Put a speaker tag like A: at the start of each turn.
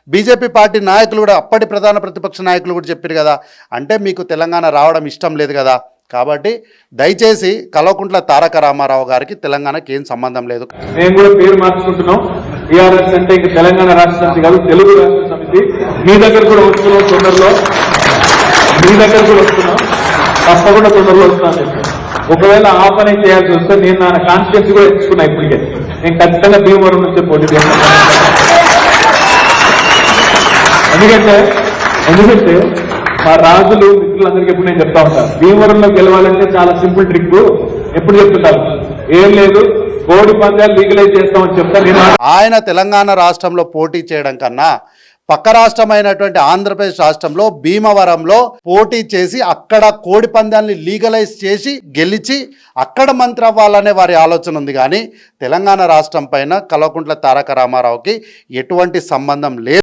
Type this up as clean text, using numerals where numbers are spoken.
A: BJP party నాయకులు కూడా, అప్పటి ప్రధాన ప్రతిపక్ష నాయకులు కూడా చెప్పారు కదా, అంటే మీకు తెలంగాణ రావడం ఇష్టం లేదు కదా, కాబట్టి దయచేసి కల్వకుంట్ల తారక రామారావు గారికి తెలంగాణకి ఏం సంబంధం లేదు.
B: మేము కూడా పేరు మార్చుకుంటున్నాం. టీఆర్ఎస్ అంటే ఇక తెలంగాణ రాష్ట్ర సమితి కాదు, తెలుగు రాష్ట్ర సమితి. మీ దగ్గర కూడా వస్తున్నాం తొందరలో, మీ దగ్గర కూడా వస్తున్నాం, తప్పకుండా తొందరలో వస్తున్నాను. ఒకవేళ ఆ పని చేయాల్సి వస్తే నేను నా కాన్ఫిడెన్స్ కూడా ఇచ్చుకున్నా. ఇప్పటికే నేను ఖచ్చితంగా భీమవరం నుంచి పోటీ చేస్తాను. ఎందుకంటే మా రాజులు మిత్రులందరికీ ఎప్పుడు నేను చెప్తా ఉంటాను, భీమవరంలో గెలవాలంటే చాలా సింపుల్ ట్రిక్. ఎప్పుడు చెప్తుంటారు, ఏం లేదు కోడి పందాలు లీగలైజ్ చేస్తామని చెప్తాను.
A: ఆయన తెలంగాణ రాష్ట్రంలో పోటీ చేయడం కన్నా పక్క రాష్ట్రమైనటువంటి ఆంధ్రప్రదేశ్ రాష్ట్రంలో భీమవరంలో పోటీ చేసి అక్కడ కోడి పందాన్ని లీగలైజ్ చేసి గెలిచి అక్కడ మంత్రి అవ్వాలనే వారి ఆలోచన ఉంది. కానీ తెలంగాణ రాష్ట్రం పైన కల్వకుంట్ల తారక రామారావుకి ఎటువంటి సంబంధం లేదు.